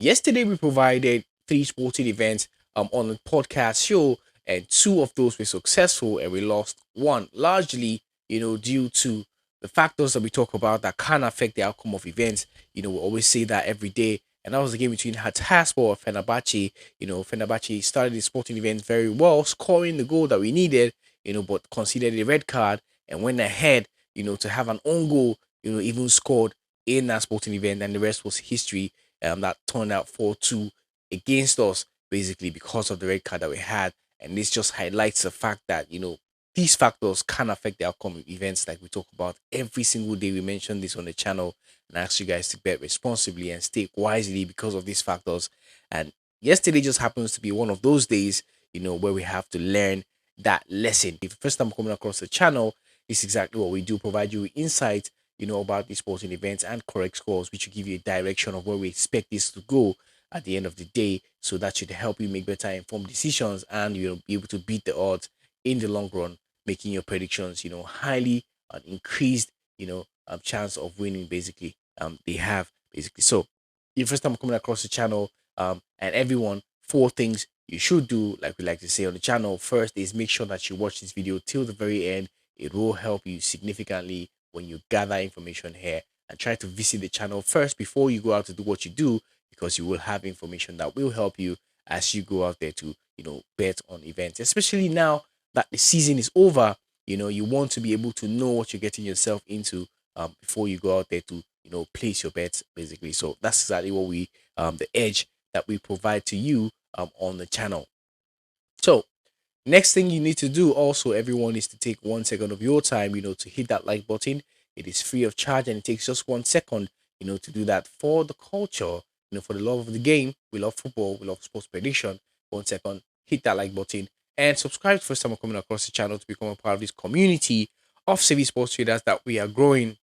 Yesterday we provided three sporting events on the podcast show, and two of those were successful, and we lost one, largely due to the factors that we talk about that can affect the outcome of events. We always say that every day, and that was the game between Hatayspor and Fenerbahce. Fenerbahce started the sporting event very well, scoring the goal that we needed, but considered a red card and went ahead, to have an own goal, even scored in that sporting event, and the rest was history. That turned out 4-2 against us, basically because of the red card that we had. And this just highlights the fact that, these factors can affect the outcome of events like we talk about every single day. We mention this on the channel and ask you guys to bet responsibly and stake wisely because of these factors. And yesterday just happens to be one of those days, where we have to learn that lesson. If the first time coming across the channel, this is exactly what we do, provide you with insight about these sporting events and correct scores, which will give you a direction of where we expect this to go at the end of the day. So that should help you make better informed decisions and be able to beat the odds in the long run, making your predictions highly increased chance of winning. Basically, they have basically. So, your first time coming across the channel, and everyone, four things you should do, like we like to say on the channel. First is make sure that you watch this video till the very end. It will help you significantly when you gather information here, and try to visit the channel first before you go out to do what you do, because you will have information that will help you as you go out there to bet on events, especially now that the season is over. You want to be able to know what you're getting yourself into before you go out there to place your bets, basically. So that's exactly what we the edge that we provide to you on the channel. So next thing you need to do also, everyone, is to take 1 second of your time, to hit that like button. It is free of charge and it takes just 1 second, to do that for the culture, for the love of the game. We love football, we love sports prediction. 1 second, hit that like button and subscribe first time coming across the channel to become a part of this community of savvy sports traders that we are growing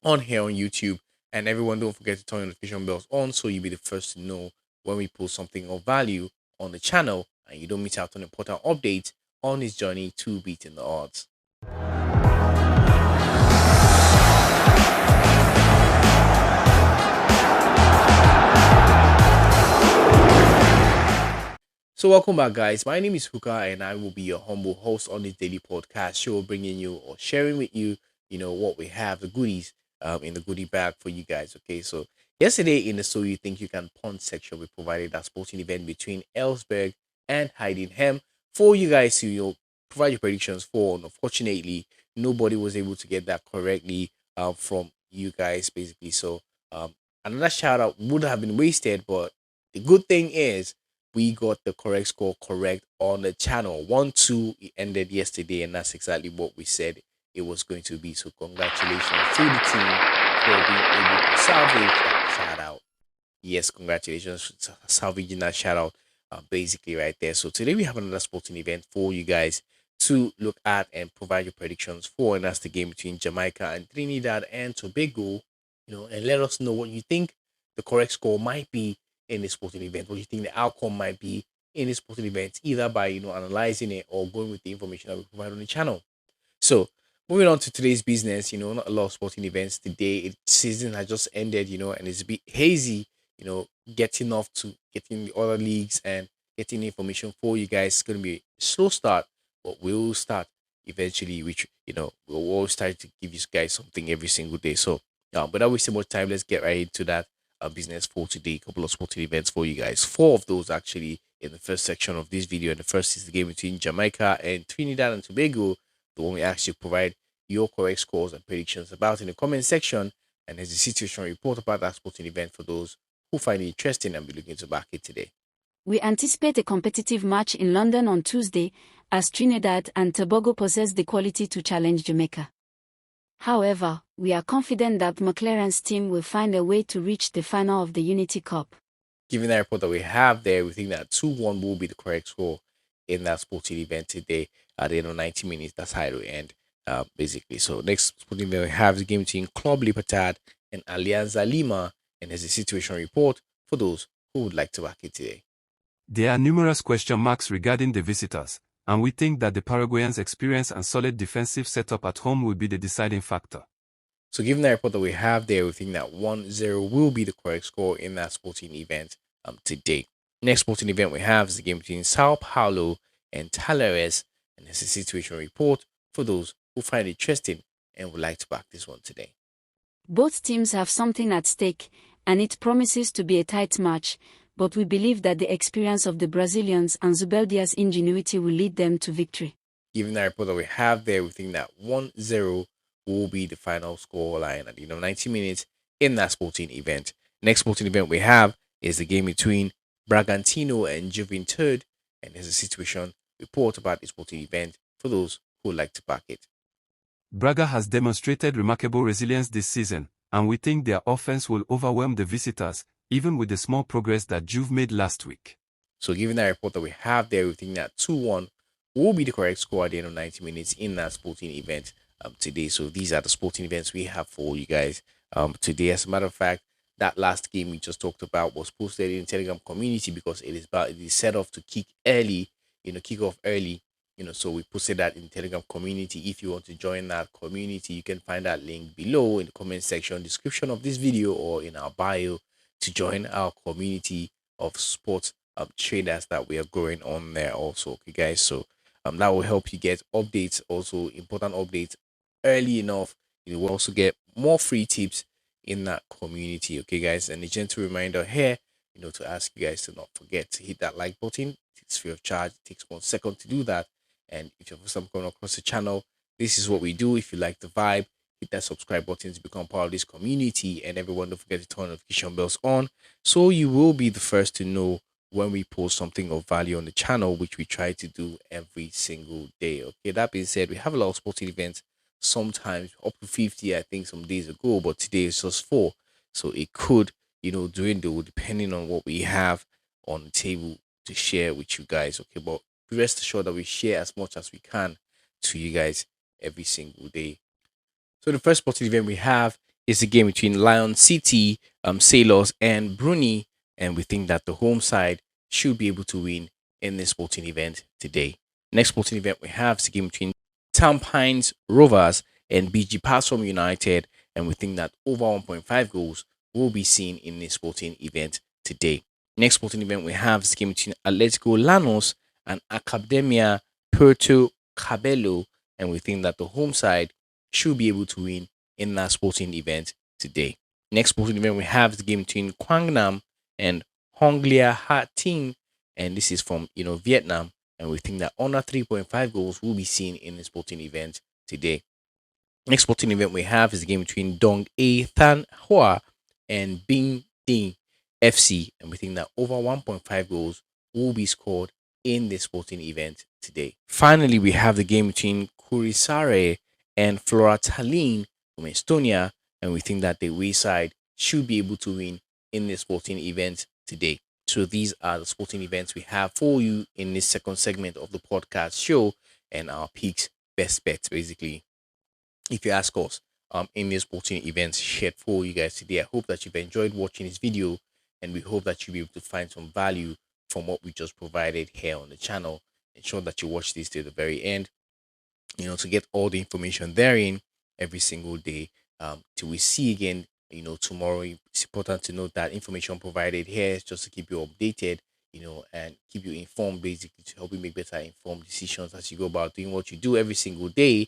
on here on YouTube. And everyone, don't forget to turn your notification bells on so you'll be the first to know when we post something of value on the channel, and you don't miss out on important updates on this journey to beating the odds. So welcome back, guys. My name is Huka and I will be your humble host on this daily podcast show, bringing you or sharing with you, what we have, the goodies in the goodie bag for you guys. Okay, so yesterday in the So You Think You Can Punt section, we provided that sporting event between Ellsberg and Heidenheim for you guys to provide your predictions for. And unfortunately, nobody was able to get that correctly from you guys, basically. So another shout out would have been wasted, but the good thing is we got the correct score correct on the channel. 1-2 it ended yesterday, and that's exactly what we said it was going to be. So congratulations to the team for being able to salvage that shout out. Yes, congratulations for salvaging that shout out, basically right there. So today we have another sporting event for you guys to look at and provide your predictions for, and that's the game between Jamaica and Trinidad and Tobago. And let us know what you think the correct score might be in this sporting event, what you think the outcome might be in this sporting event, either by analyzing it or going with the information that we provide on the channel. So moving on to today's business, not a lot of sporting events today. Season has just ended, and it's a bit hazy, getting off to getting the other leagues and getting information for you guys. It's gonna be a slow start, but we'll start eventually, which we'll always try to give you guys something every single day. So without wasting more time, let's get right into that business for today. A couple of sporting events for you guys. Four of those actually in the first section of this video. And the first is the game between Jamaica and Trinidad and Tobago, the one we actually provide your correct scores and predictions about in the comment section. And there's a situation report about that sporting event for those who find it interesting and be looking to back it today. We anticipate a competitive match in London on Tuesday, as Trinidad and Tobago possess the quality to challenge Jamaica. However, we are confident that McLaren's team will find a way to reach the final of the Unity Cup. Given that report that we have there, we think that 2-1 will be the correct score in that sporting event today at the end of 90 minutes. That's how it will end, basically. So next sporting event we have the game between Club Libertad and Alianza Lima, and there's a situation report for those who would like to back it today. There are numerous question marks regarding the visitors, and we think that the Paraguayans' experience and solid defensive setup at home will be the deciding factor. So given the report that we have there, we think that 1-0 will be the correct score in that sporting event today. Next sporting event we have is the game between Sao Paulo and Talleres, and it's a situation report for those who find it interesting and would like to back this one today. Both teams have something at stake, and it promises to be a tight match, but we believe that the experience of the Brazilians and Zubeldia's ingenuity will lead them to victory. Given the report that we have there, we think that 1-0 will be the final score line at the end of 90 minutes in that sporting event. Next sporting event we have is the game between Bragantino and Juventude, and there's a situation report about the sporting event for those who would like to back it. Braga has demonstrated remarkable resilience this season, and we think their offense will overwhelm the visitors, even with the small progress that Juve made last week. So given that report that we have there, we think that 2-1 will be the correct score at the end of 90 minutes in that sporting event today. So these are the sporting events we have for you guys today. As a matter of fact, that last game we just talked about was posted in the Telegram community because it is set off to kick off early. So we posted that in the Telegram community. If you want to join that community, you can find that link below in the comment section, description of this video, or in our bio to join our community of sports traders that we are growing on there also. Okay, guys. So that will help you get updates, also important updates early enough. You will also get more free tips in that community. Okay, guys. And a gentle reminder here, to ask you guys to not forget to hit that like button. It's free of charge. It takes 1 second to do that. And if you're first time coming across the channel, this is what we do. If you like the vibe, hit that subscribe button to become part of this community. And everyone, don't forget to turn notification bells on, so you will be the first to know when we post something of value on the channel, which we try to do every single day. Okay, that being said, we have a lot of sporting events, sometimes up to 50, I think, some days ago, but today is just 4. So it could, dwindle depending on what we have on the table to share with you guys. Okay, but rest assured that we share as much as we can to you guys every single day. So the first sporting event we have is the game between Lion City, Sailors, and Bruni, and we think that the home side should be able to win in this sporting event today. Next sporting event we have is the game between Tampines Rovers and BG Passom United, and we think that over 1.5 goals will be seen in this sporting event today. Next sporting event we have is the game between Atletico Llanos and Academia Puerto Cabello, and we think that the home side should be able to win in that sporting event today. Next sporting event we have is the game between Quang Nam and Honglia Ha Tinh, and this is from Vietnam, and we think that under 3.5 goals will be seen in the sporting event today. Next sporting event we have is the game between Dong A Than Hoa and Binh Dinh FC, and we think that over 1.5 goals will be scored in this sporting event today. Finally, we have the game between Kuressaare and Flora Tallinn from Estonia, and we think that the away side should be able to win in this sporting event today. So these are the sporting events we have for you in this second segment of the podcast show, and our picks, best bets, basically, if you ask us, in this sporting events shared for you guys today. I hope that you've enjoyed watching this video, and we hope that you'll be able to find some value from what we just provided here on the channel. Ensure that you watch this to the very end, to get all the information therein every single day. Till we see again, tomorrow. It's important to note that information provided here is just to keep you updated, and keep you informed, basically, to help you make better informed decisions as you go about doing what you do every single day,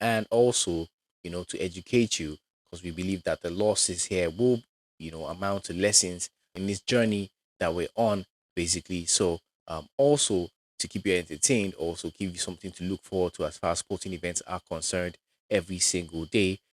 and also, to educate you, because we believe that the losses here will, amount to lessons in this journey that we're on, basically. So, also to keep you entertained, also give you something to look forward to as far as sporting events are concerned every single day.